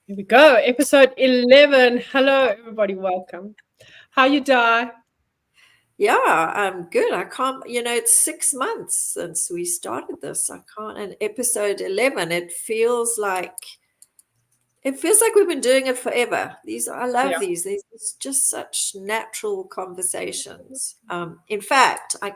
Here we go. Episode 11. Hello, everybody. Welcome. How you die? Yeah, I'm good. I can't, it's 6 months since we started this. I can't, and episode 11, it feels like we've been doing it forever. I love Yeah. these. It's just such natural conversations. In fact, I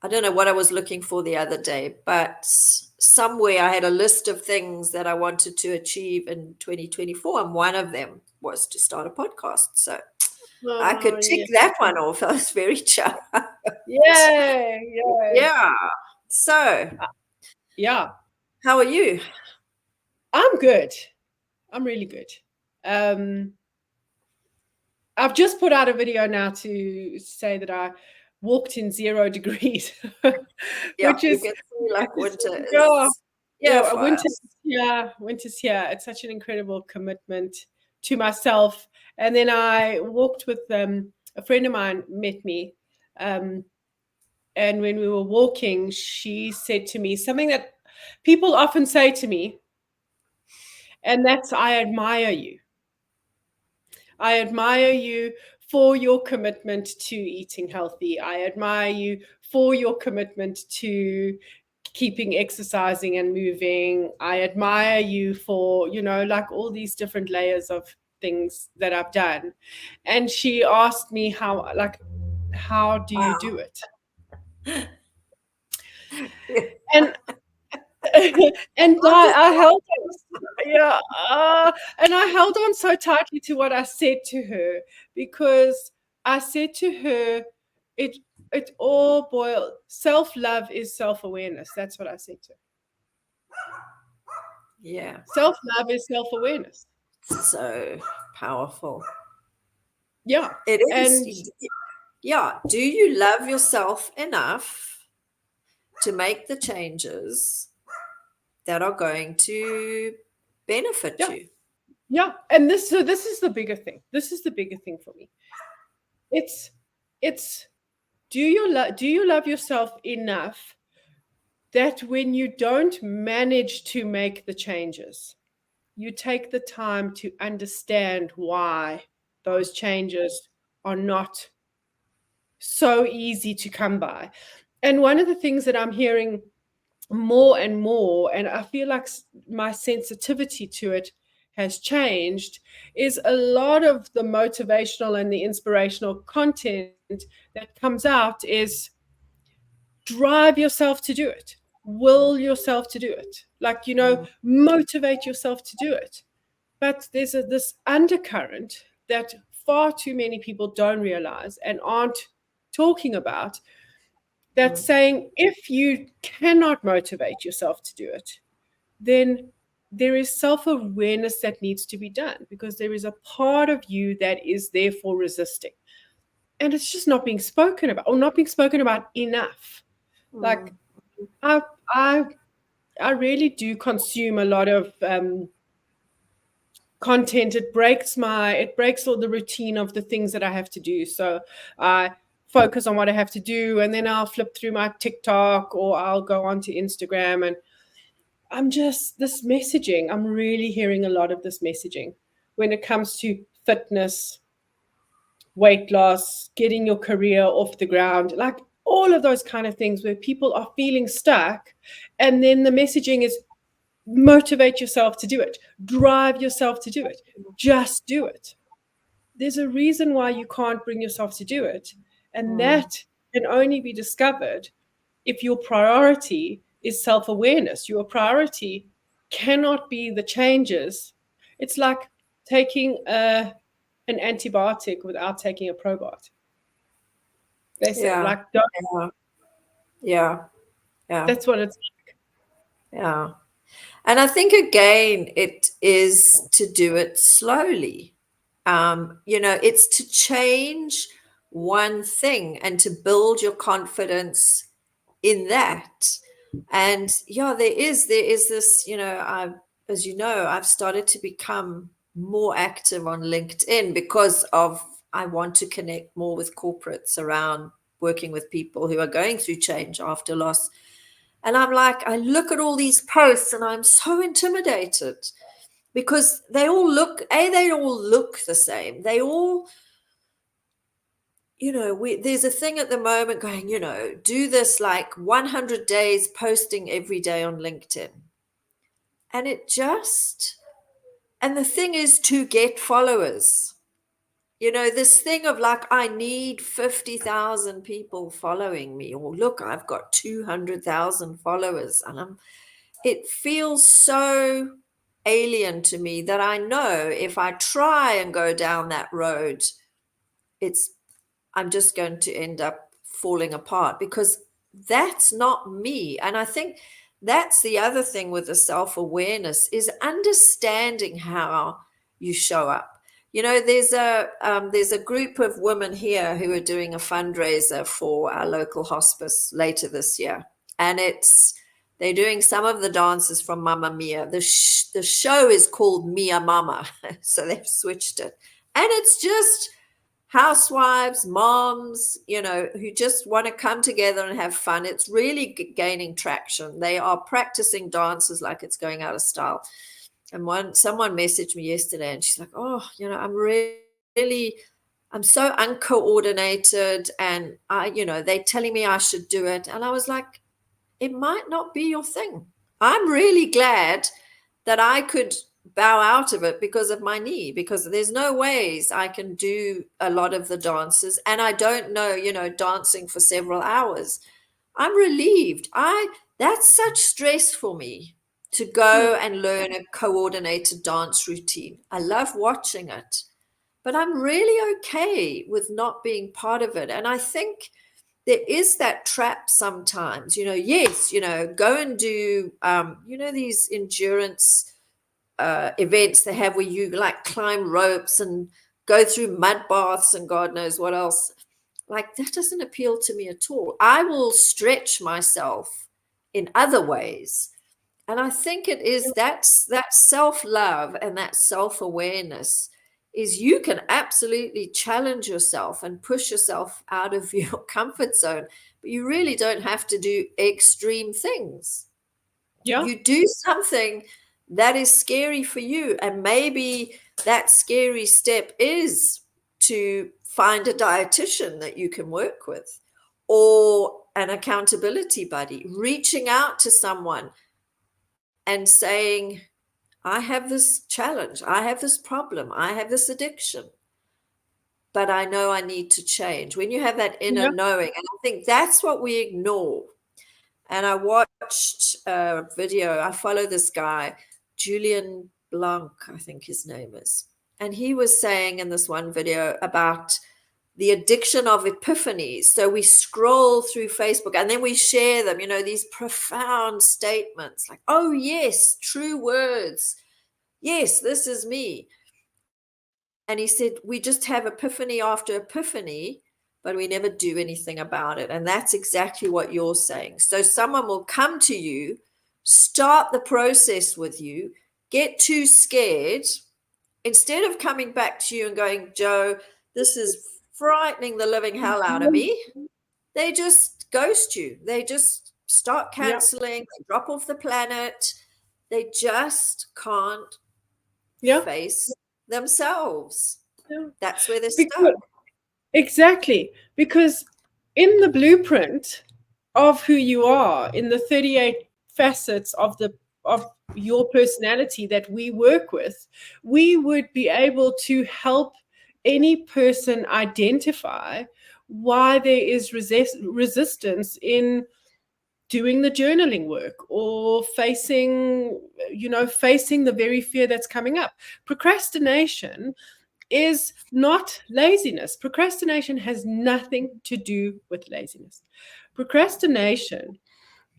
don't know what I was looking for the other day, but somewhere I had a list of things that I wanted to achieve in 2024, and one of them was to start a podcast. So I Oh, could tick yeah. that one off. I was very chuffed. Yay. Yay. Yeah. So, Yeah. how are you? I'm good. I'm really good. Um, I've just put out a video now to say that I walked in 0 degrees, Yeah, which you is, can see like winter yeah, is here yeah, for us. winter's here. Winter's here. It's such an incredible commitment to myself. And then I walked with a friend of mine met me. Um, and when we were walking, she said to me something that people often say to me, and that's, I admire you. I admire you for your commitment to eating healthy. I admire you for your commitment to keeping exercising and moving. I admire you for, like all these different layers of things that I've done. And she asked me how do you Wow. do it? And and I'm just I held on, yeah, and I held on so tightly to what I said to her because I said to her, it it all boiled. Self love is self awareness. That's what I said to her. yeah, Self love is self awareness. so powerful. Yeah, It and is. Yeah. Do you love yourself enough to make the changes that are going to benefit yeah, you? yeah, and this is the bigger thing. This is the bigger thing for me. It's it's do you love yourself enough that when you don't manage to make the changes, you take the time to understand why those changes are not so easy to come by. And one of the things that I'm hearing more and more, and I feel like my sensitivity to it has changed, is a lot of the motivational and the inspirational content that comes out is drive yourself to do it, will yourself to do it, like, Mm, motivate yourself to do it. But there's this undercurrent that far too many people don't realize and aren't talking about, that's mm, saying if you cannot motivate yourself to do it, then there is self awareness that needs to be done because there is a part of you that is therefore resisting. And it's just not being spoken about or not being spoken about enough. Like, mm. I, I, I really do consume a lot of content. It breaks all the routine of the things that I have to do. So I focus on what I have to do, and then I'll flip through my TikTok or I'll go onto Instagram, and I'm just this messaging. I'm really hearing a lot of this messaging when it comes to fitness, weight loss, getting your career off the ground, like all of those kind of things where people are feeling stuck. And then the messaging is motivate yourself to do it, drive yourself to do it, just do it. There's a reason why you can't bring yourself to do it. And Mm. that can only be discovered if your priority is self awareness. Your priority cannot be the changes. It's like taking an antibiotic without taking a probiotic. They say, Yeah, like, don't, yeah, yeah, yeah, that's what it's yeah. And I think again, it is to do it slowly. It's to change one thing and to build your confidence in that. And yeah, there is this, as you know, I've started to become more active on LinkedIn because of I want to connect more with corporates around working with people who are going through change after loss. And I'm like, I look at all these posts and I'm so intimidated. because they all look the same. They all, there's a thing at the moment going, do this like 100 days posting every day on LinkedIn. And and the thing is to get followers. This thing of like, I need 50,000 people following me, or look, I've got 200,000 followers. And it feels so alien to me that I know if I try and go down that road, I'm just going to end up falling apart, because that's not me. And I think that's the other thing with the self-awareness, is understanding how you show up. There's a group of women here who are doing a fundraiser for our local hospice later this year, and they're doing some of the dances from Mamma Mia. The show is called Mia Mama, so they've switched it, and it's just housewives, moms, who just want to come together and have fun. It's really gaining traction. They are practicing dances like it's going out of style. And someone messaged me yesterday, and she's like, "Oh, I'm so uncoordinated, and they're telling me I should do it." And I was like, it might not be your thing. I'm really glad that I could bow out of it because of my knee, because there's no ways I can do a lot of the dances, and I don't know, dancing for several hours. I'm relieved. That's such stress for me to go and learn a coordinated dance routine. I love watching it, but I'm really okay with not being part of it. And I think there is that trap sometimes, yes, go and do, these endurance events they have where you like climb ropes and go through mud baths and God knows what else. Like, that doesn't appeal to me at all. I will stretch myself in other ways. And I think it is that self-love and that self-awareness is you can absolutely challenge yourself and push yourself out of your comfort zone, but you really don't have to do extreme things. Yeah. You do something that is scary for you, and maybe that scary step is to find a dietitian that you can work with, or an accountability buddy, reaching out to someone and saying, I have this challenge, I have this problem, I have this addiction, but I know I need to change. When you have that inner knowing, and I think that's what we ignore. And I watched a video. I follow this guy, Julian Blanc, I think his name is. And he was saying in this one video about the addiction of epiphanies. So we scroll through Facebook and then we share them, these profound statements like, oh, yes, true words. Yes, this is me. And he said, we just have epiphany after epiphany, but we never do anything about it. And that's exactly what you're saying. So someone will come to you, start the process with you, get too scared. Instead of coming back to you and going, Joe, this is frightening the living hell out of me, they just ghost you. They just start canceling, they drop off the planet. They just can't face themselves. That's where they're stuck. Exactly. Because in the blueprint of who you are, in the 38 facets of your personality that we work with, we would be able to help any person identify why there is resistance in doing the journaling work, or facing the very fear that's coming up. Procrastination is not laziness. Procrastination has nothing to do with laziness. Procrastination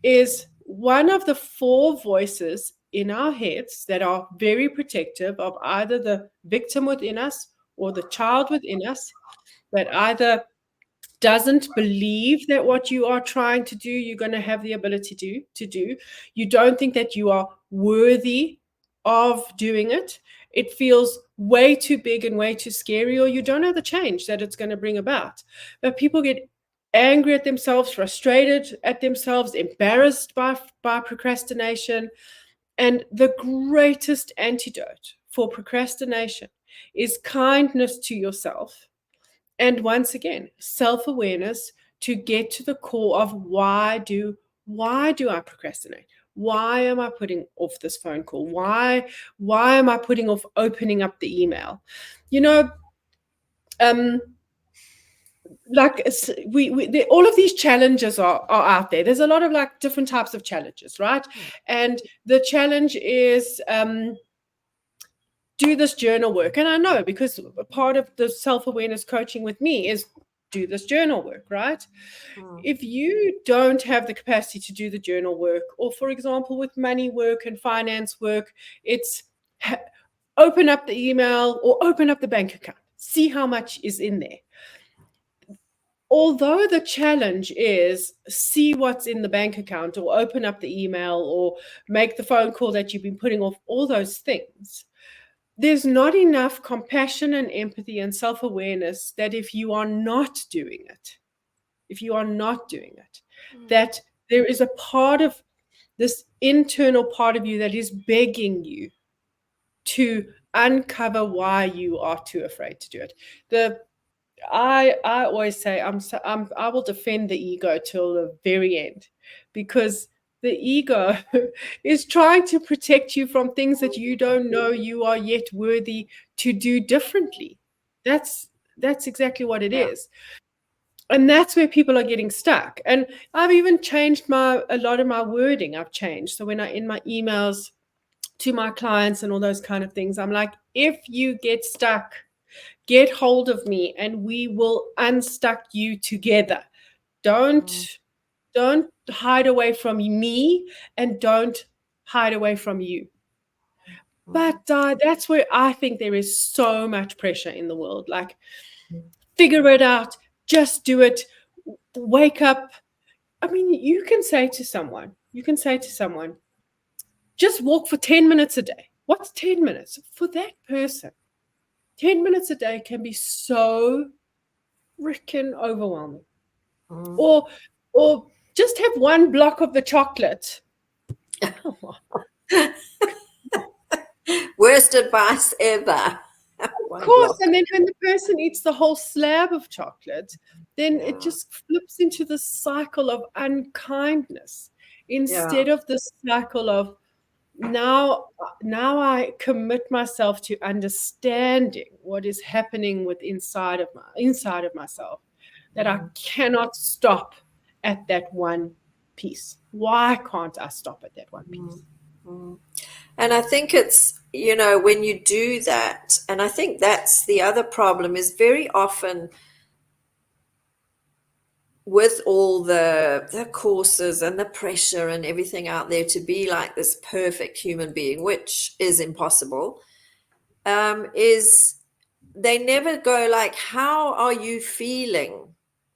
is one of the 4 voices in our heads that are very protective of either the victim within us or the child within us, that either doesn't believe that what you are trying to do, you're going to have the ability to do. You don't think that you are worthy of doing it. It feels way too big and way too scary, or you don't know the change that it's going to bring about. But people get angry at themselves, frustrated at themselves, embarrassed by procrastination. And the greatest antidote for procrastination is kindness to yourself. And once again, self-awareness to get to the core of why do I procrastinate? Why am I putting off this phone call? Why am I putting off opening up the email? You know, um, like all of these challenges are out there. There's a lot of like different types of challenges, right? And the challenge is do this journal work. And I know because part of the self-awareness coaching with me is do this journal work, right? If you don't have the capacity to do the journal work, or for example, with money work and finance work, it's open up the email or open up the bank account, see how much is in there. Although the challenge is see what's in the bank account or open up the email or make the phone call that you've been putting off, all those things, there's not enough compassion and empathy and self-awareness that if you are not doing it, that there is a part of this internal part of you that is begging you to uncover why you are too afraid to do it. I always say I will defend the ego till the very end, because the ego is trying to protect you from things that you don't know you are yet worthy to do differently. That's exactly what it is. And that's where people are getting stuck. And I've even changed a lot of my wording. I've changed. So when I in my emails to my clients and all those kind of things, I'm like, if you get stuck, get hold of me and we will unstuck you together. Don't hide away from me, and don't hide away from you. But that's where I think there is so much pressure in the world. Like, figure it out, just do it, wake up. I mean, you can say to someone, just walk for 10 minutes a day. What's 10 minutes? For that person, 10 minutes a day can be so freaking overwhelming. Or just have one block of the chocolate. Worst advice ever. Of course. And then when the person eats the whole slab of chocolate, then it just flips into the cycle of unkindness instead of the cycle of now I commit myself to understanding what is happening inside of myself, that I cannot stop at that one piece. Why can't I stop at that one piece? And I think it's, when you do that, and I think that's the other problem, is very often with all the courses and the pressure and everything out there to be like this perfect human being, which is impossible, is they never go like, how are you feeling?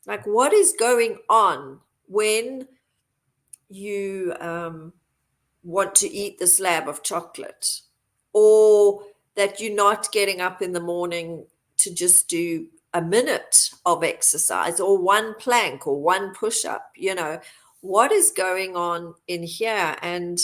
Like, what is going on when you want to eat the slab of chocolate, or that you're not getting up in the morning to just do a minute of exercise or one plank or one push-up? What is going on in here? And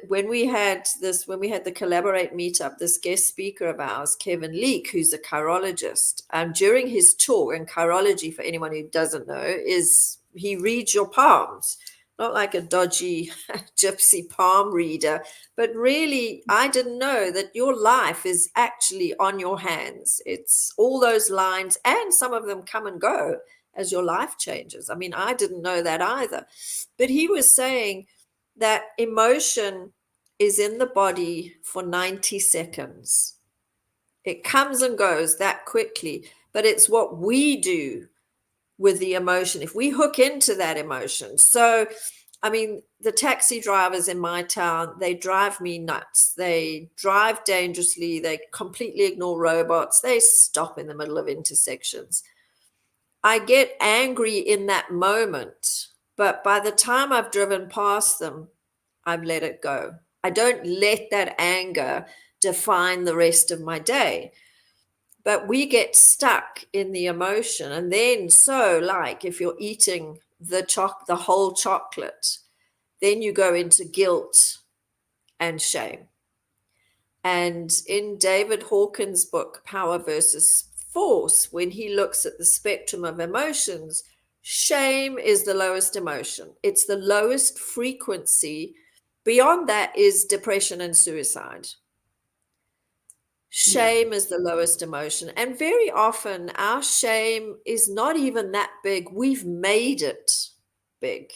when we had the Collaborate meetup, this guest speaker of ours, Kevin Leake, who's a chirologist, during his talk, and chirology, for anyone who doesn't know, is he reads your palms, not like a dodgy gypsy palm reader, but really, I didn't know that your life is actually on your hands. It's all those lines, and some of them come and go as your life changes. I mean, I didn't know that either. But he was saying that emotion is in the body for 90 seconds. It comes and goes that quickly, but it's what we do with the emotion, if we hook into that emotion. So, I mean, the taxi drivers in my town, they drive me nuts. They drive dangerously. They completely ignore robots. They stop in the middle of intersections. I get angry in that moment, but by the time I've driven past them, I've let it go. I don't let that anger define the rest of my day. But we get stuck in the emotion. And then, so like if you're eating the whole chocolate, then you go into guilt and shame. And in David Hawkins' book, Power versus Force, when he looks at the spectrum of emotions, shame is the lowest emotion. It's the lowest frequency. Beyond that is depression and suicide. Yeah. Shame is the lowest emotion. And very often, our shame is not even that big. We've made it big.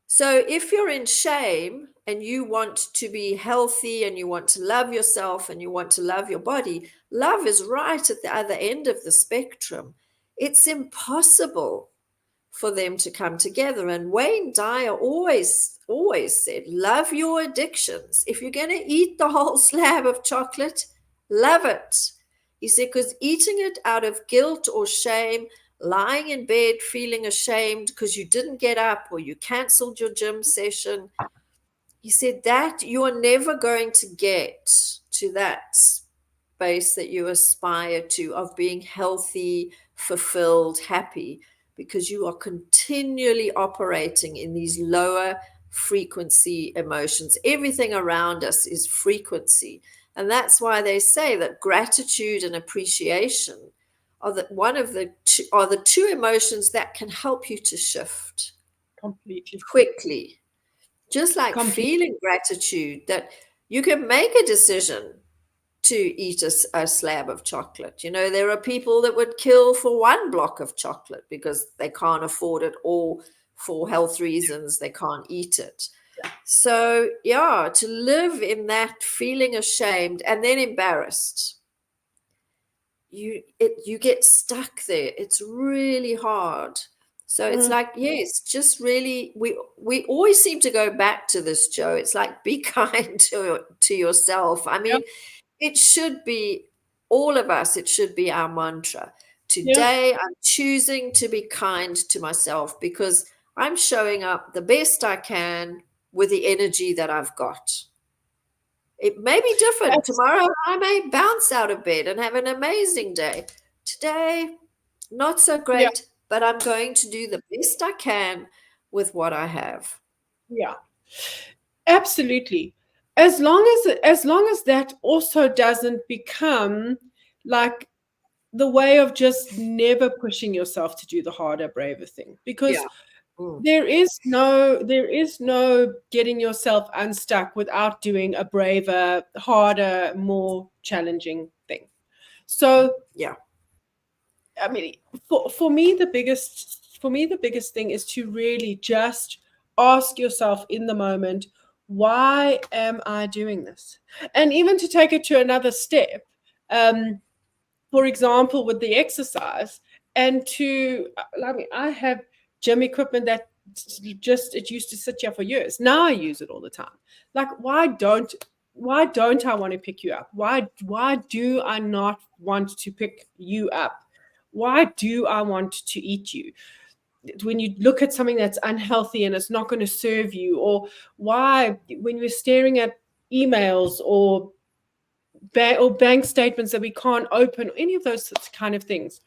So if you're in shame and you want to be healthy and you want to love yourself and you want to love your body, love is right at the other end of the spectrum. It's impossible for them to come together. And Wayne Dyer always said, love your addictions. If you're going to eat the whole slab of chocolate, love it. He said, because eating it out of guilt or shame, lying in bed feeling ashamed because you didn't get up or you canceled your gym session, he said that you are never going to get to that space that you aspire to of being healthy, fulfilled, happy, because you are continually operating in these lower frequency emotions. Everything around us is frequency. And that's why they say that gratitude and appreciation are the two emotions that can help you to shift Completely. quickly. Just like Completely. feeling gratitude, that you can make a decision to eat a slab of chocolate. You know, there are people that would kill for one block of chocolate because they can't afford it, or for health reasons they can't eat it. So yeah, to live in that feeling ashamed and then embarrassed, you get stuck there. It's really hard. So it's like, yes, just really, we always seem to go back to this, Joe. It's like, be kind to yourself. I Yeah. mean, it should be, all of us, it should be our mantra. Yeah. Today, I'm choosing to be kind to myself because I'm showing up the best I can with the energy that I've got. It may be different. Abs- Tomorrow, I may bounce out of bed and have an amazing day. Today, not so Yeah. great, but I'm going to do the best I can with what I have. Yeah. Absolutely. As long as that also doesn't become like the way of just never pushing yourself to do the harder, braver thing. Because Yeah. Mm. there is no getting yourself unstuck without doing a braver, harder, more challenging thing. So Yeah. I mean, for me the biggest thing is to really just ask yourself in the moment, why am I doing this? And even to take it to another step, um, for example, with the exercise, and I mean, I have gym equipment that just it used to sit here for years. Now I use it all the time. Like, why don't I want to pick you up? Why do I not want to pick you up? Why do I want to eat you? When you look at something that's unhealthy and it's not going to serve you, or why when we're staring at emails or bank statements that we can't open, any of those kind of things.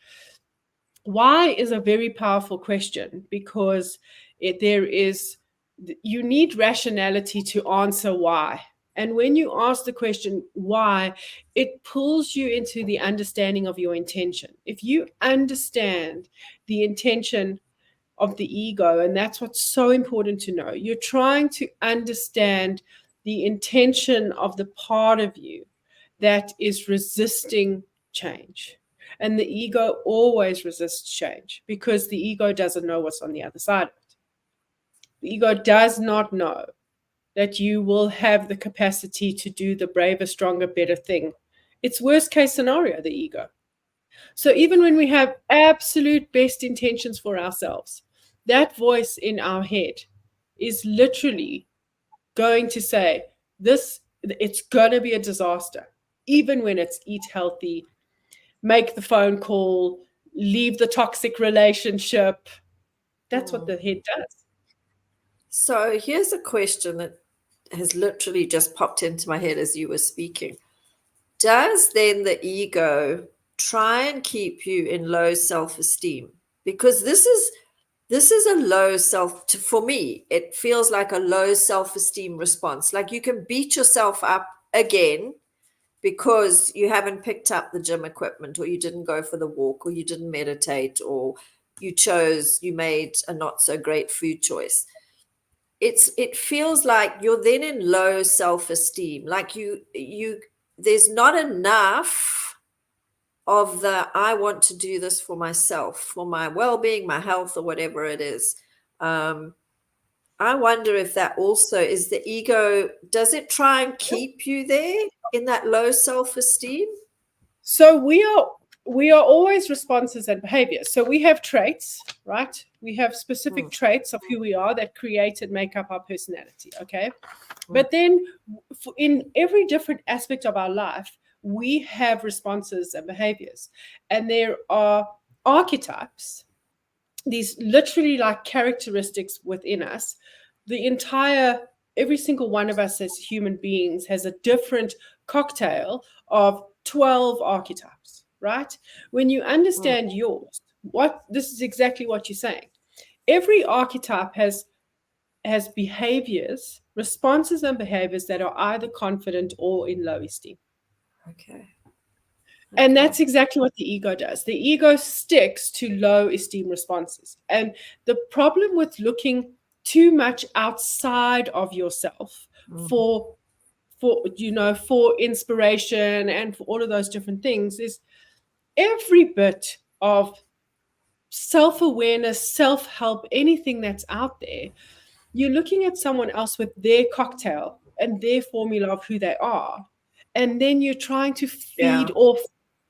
Why is a very powerful question, because you need rationality to answer why. And when you ask the question why, it pulls you into the understanding of your intention. If you understand the intention of the ego, and that's what's so important to know, you're trying to understand the intention of the part of you that is resisting change. And the ego always resists change because the ego doesn't know what's on the other side of it. The ego does not know that you will have the capacity to do the braver, stronger, better thing. It's worst case scenario, the ego. So even when we have absolute best intentions for ourselves, that voice in our head is literally going to say, it's going to be a disaster. Even when it's eat healthy, make the phone call, leave the toxic relationship. That's what Mm. the head does. So here's a question that has literally just popped into my head as you were speaking. Does then the ego try and keep you in low self-esteem? Because this is a low for me, it feels like a low self-esteem response. Like you can beat yourself up again because you haven't picked up the gym equipment, or you didn't go for the walk, or you didn't meditate, or you made a not so great food choice. It feels like you're then in low self-esteem, like you there's not enough of the I want to do this for myself, for my well-being, my health, or whatever it is. I wonder if that also is the ego. Does it try and keep you there in that low self-esteem? So we are always responses and behaviors. So we have traits, right? We have specific traits of who we are that create and make up our personality. Okay. But then in every different aspect of our life, we have responses and behaviors. And there are archetypes, these literally like characteristics within us. Every single one of us as human beings has a different cocktail of 12 archetypes, right? When you understand yours, this is exactly what you're saying. Every archetype has behaviors, responses and behaviors that are either confident or in low esteem. Okay. And that's exactly what the ego does. The ego sticks to low esteem responses. And the problem with looking too much outside of yourself for inspiration and for all of those different things is every bit of self-awareness, self-help, anything that's out there. You're looking at someone else with their cocktail and their formula of who they are, and then you're trying to feed off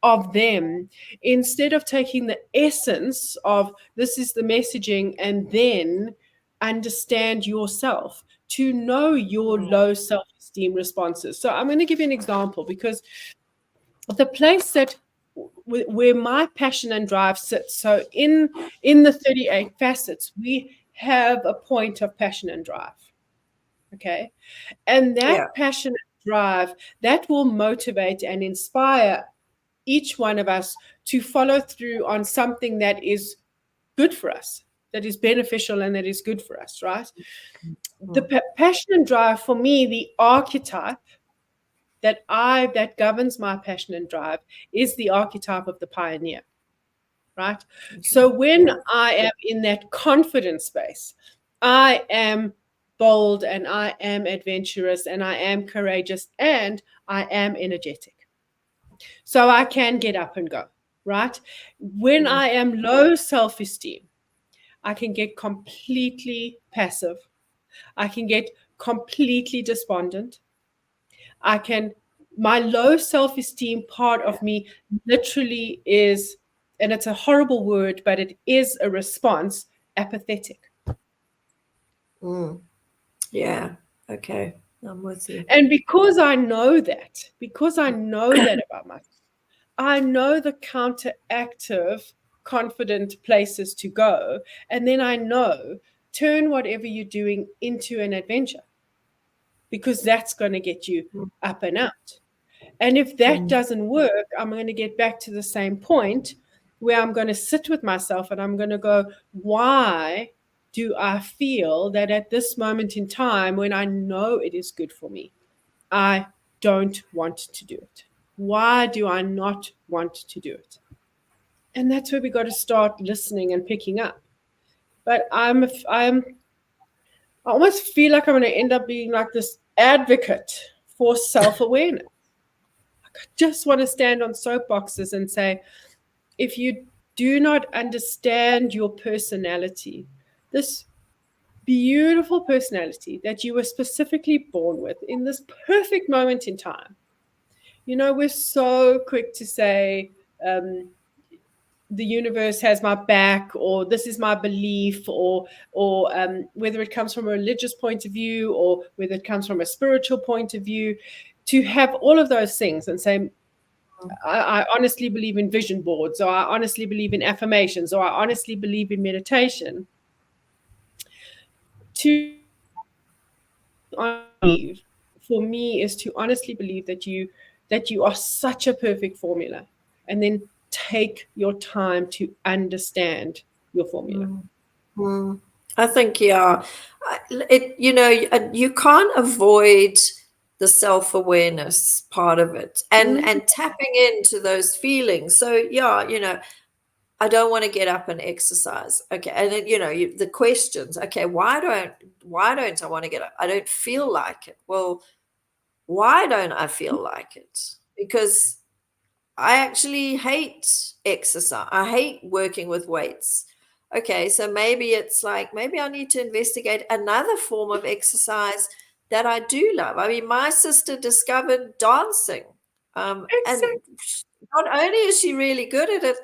of them instead of taking the essence of this is the messaging and then understand yourself to know your low self-esteem responses. So I'm going to give you an example, because the place that where my passion and drive sits, so in the 38 facets, we have a point of passion and drive. Okay. And that passion and drive, that will motivate and inspire each one of us to follow through on something that is good for us, that is beneficial and that is good for us, right? The passion and drive, for me, the archetype that governs my passion and drive is the archetype of the pioneer, right? So when I am in that confident space, I am bold and I am adventurous and I am courageous and I am energetic. So I can get up and go, right? When I am low self-esteem, I can get completely passive. I can get completely despondent. My low self-esteem part of me literally is, and it's a horrible word, but it is a response, apathetic. Yeah. Okay. I'm with you. And because I know that about myself, I know the counteractive, confident places to go. And then I know, turn whatever you're doing into an adventure, because that's going to get you up and out. And if that doesn't work, I'm going to get back to the same point where I'm going to sit with myself and I'm going to go, why do I feel that at this moment in time, when I know it is good for me, I don't want to do it? Why do I not want to do it? And that's where we got to start listening and picking up. But I almost feel like I'm going to end up being like this advocate for self-awareness. I just want to stand on soapboxes and say, if you do not understand your personality, this beautiful personality that you were specifically born with in this perfect moment in time, we're so quick to say, the universe has my back, or this is my belief, or whether it comes from a religious point of view or whether it comes from a spiritual point of view, to have all of those things and say, I honestly believe in vision boards, or I honestly believe in affirmations, or I honestly believe in meditation. To believe, for me, is to honestly believe that you are such a perfect formula, and then take your time to understand your formula. Mm. I think, yeah, you can't avoid the self-awareness part of it, and Mm, tapping into those feelings. So, yeah, I don't want to get up and exercise. Okay, and then, the questions. Okay, why don't I want to get up? I don't feel like it. Well, why don't I feel like it? Because I actually hate exercise. I hate working with weights. Okay, so maybe it's like, maybe I need to investigate another form of exercise that I do love. I mean, my sister discovered dancing. And exactly. not only is she really good at it,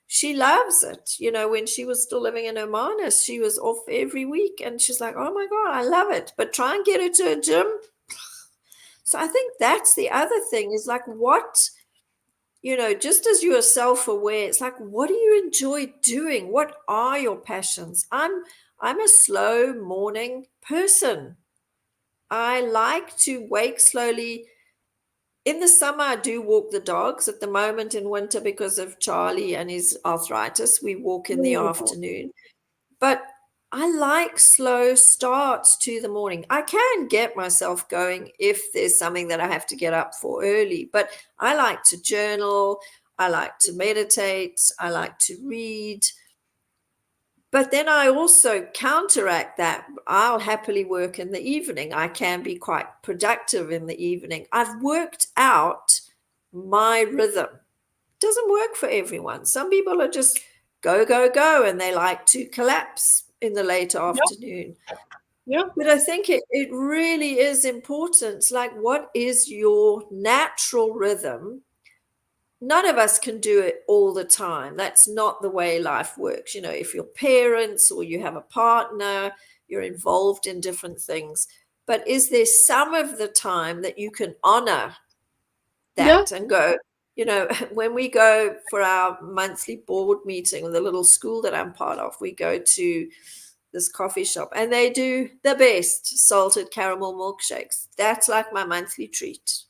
she loves it. When she was still living in Oman, she was off every week and she's like, oh my God, I love it. But try and get her to a gym. So I think that's the other thing, is like, just as you are self-aware, it's like, what do you enjoy doing? What are your passions? I'm a slow morning person. I like to wake slowly. In the summer, I do walk the dogs. At the moment, in winter, because of Charlie and his arthritis, we walk in the Mm, afternoon. But I like slow starts to the morning. I can get myself going if there's something that I have to get up for early, but I like to journal. I like to meditate. I like to read. But then I also counteract that. I'll happily work in the evening. I can be quite productive in the evening. I've worked out my rhythm. Doesn't work for everyone. Some people are just go, go, go, and they like to collapse in the late yeah, afternoon. yeah, But I think it really is important. Like, what is your natural rhythm? None of us can do it all the time. That's not the way life works. If you're parents or you have a partner, you're involved in different things. But is there some of the time that you can honor yeah. that and go, when we go for our monthly board meeting with the little school that I'm part of, we go to this coffee shop and they do the best salted caramel milkshakes. That's like my monthly treat.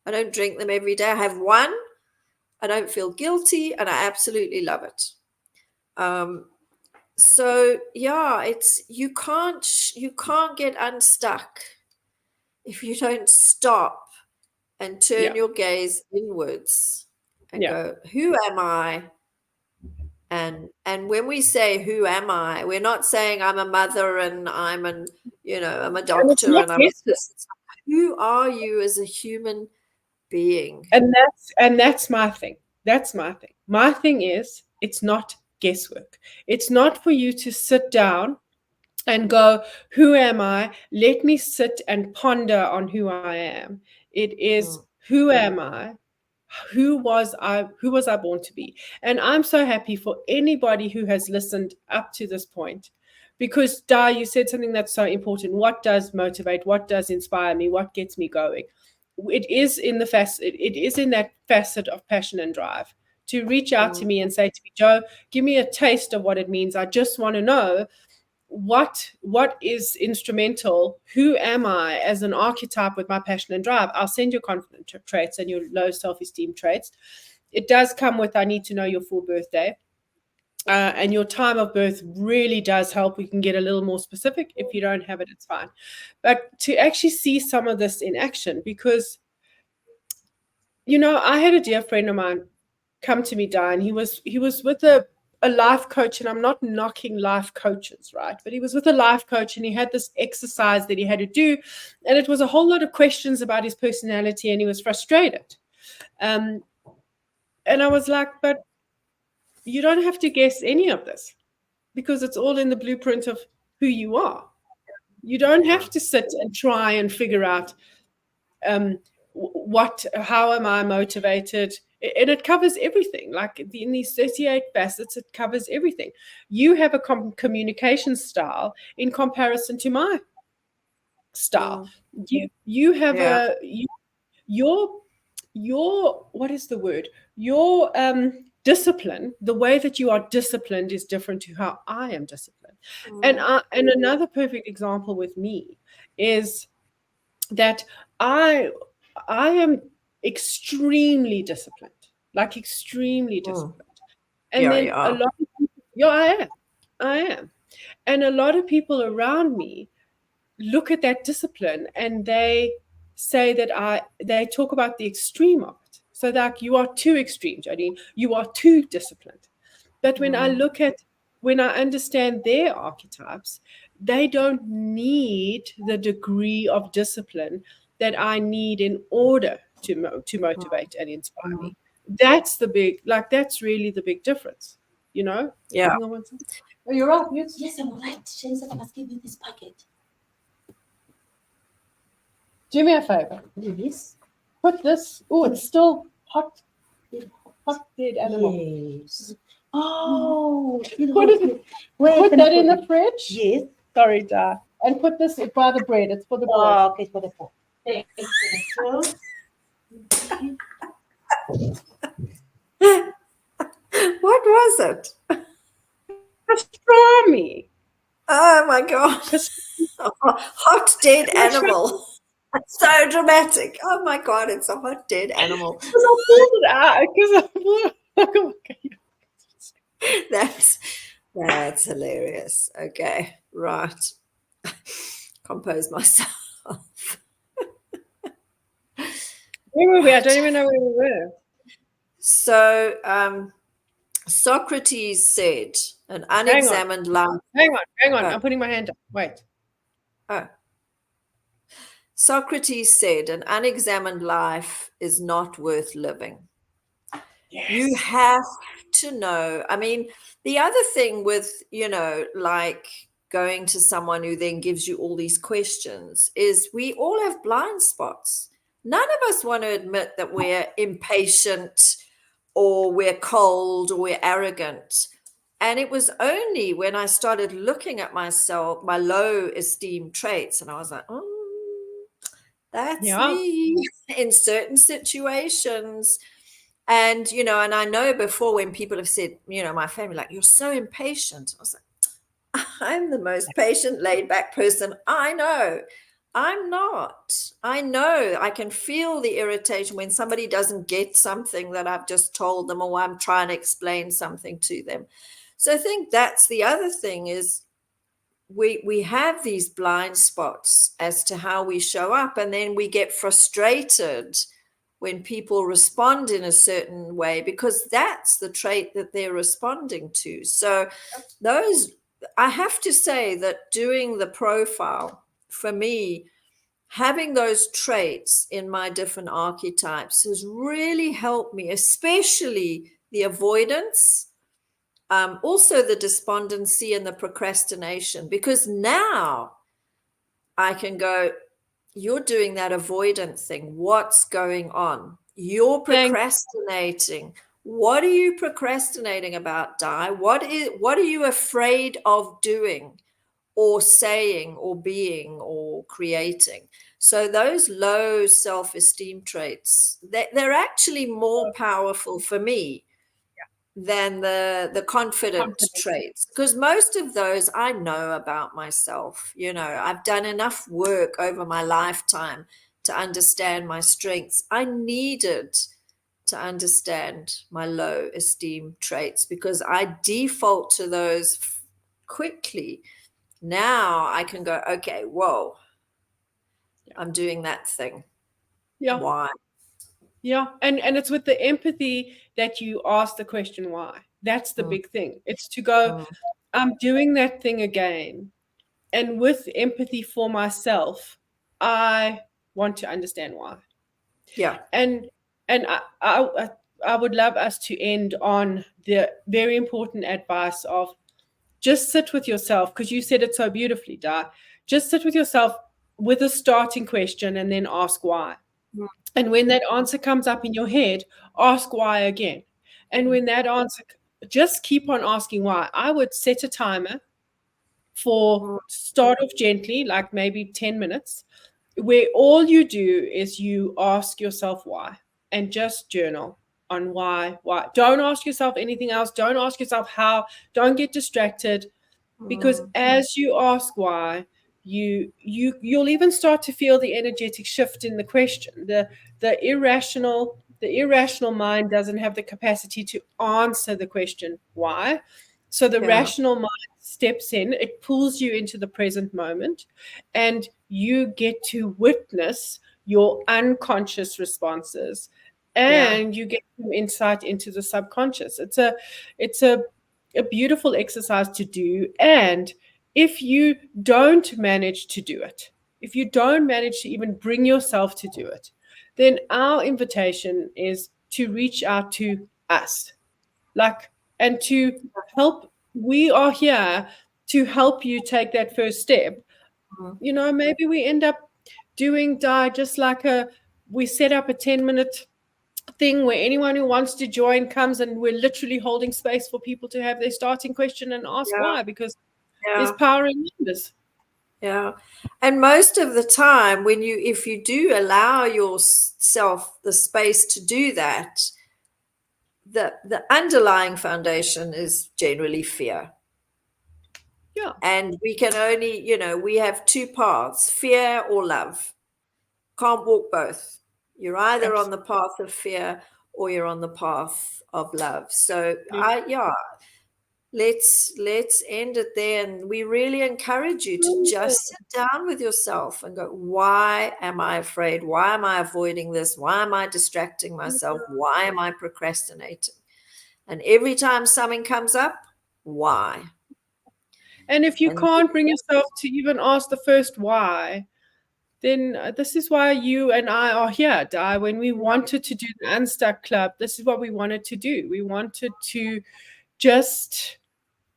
I don't drink them every day. I have one. I don't feel guilty and I absolutely love it. Um, so yeah, it's you can't get unstuck if you don't stop and turn Yeah, your gaze inwards and yeah. go, who am I? And when we say who am I, we're not saying I'm a mother and I'm a And it's doctor not and I'm a guesswork. this. Who are you as a human being? And that's my thing. That's my thing. My thing is, it's not guesswork. It's not for you to sit down and go, who am I? Let me sit and ponder on who I am. It is, Mm, who am I? Who was I born to be? And I'm so happy for anybody who has listened up to this point, because Di, you said something that's so important. What does motivate? What does inspire me? What gets me going? It is in that facet of passion and drive, to reach out to mm, me and say to me, Joe, give me a taste of what it means. I just want to know what is instrumental. Who am I as an archetype with my passion and drive? I'll send your confident traits and your low self-esteem traits. It does come with, I need to know your full birthday, and your time of birth really does help. We can get a little more specific. If you don't have it, it's fine. But to actually see some of this in action, because I had a dear friend of mine come to me, Diane. He was with a life coach, and I'm not knocking life coaches, right? But he was with a life coach, and he had this exercise that he had to do, and it was a whole lot of questions about his personality, and he was frustrated. Um, and I was like, but you don't have to guess any of this, because it's all in the blueprint of who you are. You don't yeah. have to sit and try and figure out, um, how am I motivated. And it covers everything. Like, in these 38 facets, it covers everything. You have a communication style in comparison to my style. Mm, You have yeah. your what is the word, your discipline. The way that you are disciplined is different to how I am disciplined. Mm, And another perfect example with me is that I I am extremely disciplined, like extremely mm. disciplined. And Yeah, then a yeah. lot of people, yeah, I am. I am. And a lot of people around me look at that discipline and they say that they talk about the extreme of it. So like, you are too extreme, Jodine, you are too disciplined. But when I understand their archetypes, they don't need the degree of discipline that I need in order to motivate and inspire me. That's the big, like, that's really the big difference, you know? Yeah. No one says, oh, you're up. Yes, Yes, I'm right. Shane said I must give you this packet. do me a favor. Yes. Put this. Oh, it's still hot. Hot dead animal. Yes. Oh, Put it. where Put can I that in put the it? fridge. Yes. Sorry, Da. And put this by the bread. It's for the bread. Oh, okay, for the pot. Thank you. What was it? Pastrami. Oh my God. Hot dead Pastrami. animal. That's so dramatic. Oh my God, it's a hot dead animal. Because I pulled it out. Because I pulled it. That's hilarious. Okay, right. Compose myself. Where were we? I don't even know where we were. So Socrates said, an unexamined life. Hang on. Oh. I'm putting my hand up. Wait. Oh. Socrates said, an unexamined life is not worth living. Yes. You have to know. I mean, the other thing with, like going to someone who then gives you all these questions is we all have blind spots. None of us want to admit that we're impatient or we're cold or we're arrogant. And it was only when I started looking at myself, my low esteem traits, and I was like, oh, that's me in certain situations. And, and I know before when people have said, my family, like, you're so impatient. I was like, I'm the most patient, laid back person I know. I'm not. I know I can feel the irritation when somebody doesn't get something that I've just told them or I'm trying to explain something to them. So I think that's the other thing is we have these blind spots as to how we show up, and then we get frustrated when people respond in a certain way because that's the trait that they're responding to. So I have to say that doing the profile for me, having those traits in my different archetypes has really helped me, especially the avoidance, also the despondency and the procrastination, because now I can go, you're doing that avoidant thing. What's going on? You're procrastinating. What are you procrastinating about, Di? What are you afraid of doing or saying or being or creating? So those low self-esteem traits, they're actually more powerful for me than the confident traits, because most of those I know about myself. I've done enough work over my lifetime to understand my strengths. I needed to understand my low esteem traits because I default to those quickly. Now I can go, okay, whoa, I'm doing that thing. Why? Yeah, and it's with the empathy that you ask the question why. That's the big thing. It's to go, I'm doing that thing again, and with empathy for myself, I want to understand why. Yeah. And I would love us to end on the very important advice of just sit with yourself, because you said it so beautifully, Di. Just sit with yourself with a starting question and then ask why. And when that answer comes up in your head, ask why again. And when that answer, just keep on asking why. I would set a timer for start off gently, like maybe 10 minutes, where all you do is you ask yourself why and just journal on why. Don't ask yourself anything else. Don't ask yourself how. Don't get distracted, because as you ask why, you'll even start to feel the energetic shift in the question. The irrational mind doesn't have the capacity to answer the question why, So the Yeah. rational mind steps in, it pulls you into the present moment, and you get to witness your unconscious responses, and you get some insight into the subconscious. It's a beautiful exercise to do. And if you don't manage to do it, if you don't manage to even bring yourself to do it, then our invitation is to reach out to us, like, and to help. We are here to help you take that first step. Maybe we end up doing just like we set up a 10-minute thing where anyone who wants to join comes, and we're literally holding space for people to have their starting question and ask why, because there's power in numbers. Yeah. And most of the time, if you do allow yourself the space to do that, the underlying foundation is generally fear. Yeah. And we can only, we have two paths, fear or love. Can't walk both. You're either on the path of fear or you're on the path of love. So let's end it there. And we really encourage you to just sit down with yourself and go, why am I afraid? Why am I avoiding this? Why am I distracting myself? Why am I procrastinating? And every time something comes up, why? And if you can't bring yourself to even ask the first why, then this is why you and I are here, Di. When we wanted to do the Unstuck Club, this is what we wanted to do. We wanted to just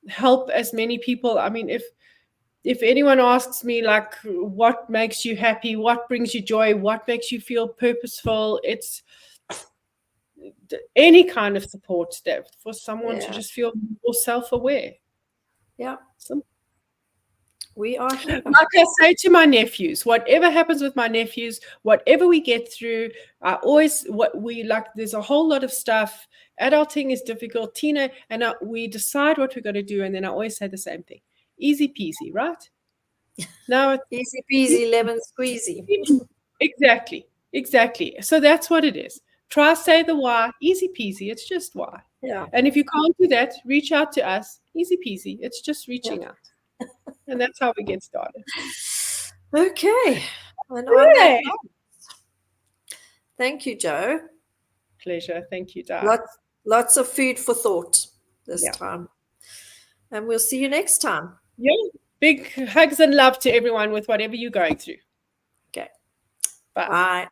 help as many people. I mean, if anyone asks me, like, what makes you happy, what brings you joy, what makes you feel purposeful, it's any kind of support that for someone to just feel more self-aware. Yeah. Simple. We are here. Like I say to my nephews, whatever happens with my nephews, whatever we get through, there's a whole lot of stuff. Adulting is difficult, Tina, and we decide what we're going to do, and then I always say the same thing: easy peasy, right? Now, easy peasy, lemon squeezy. Exactly. So that's what it is. Try say the why, easy peasy. It's just why. Yeah. And if you can't do that, reach out to us, easy peasy. It's just reaching out. And that's how we get started. Okay. And on that note, thank you, Jo. Pleasure. Thank you, Di. Lots of food for thought this time. And we'll see you next time. Yeah. Big hugs and love to everyone with whatever you're going through. Okay. Bye. Bye.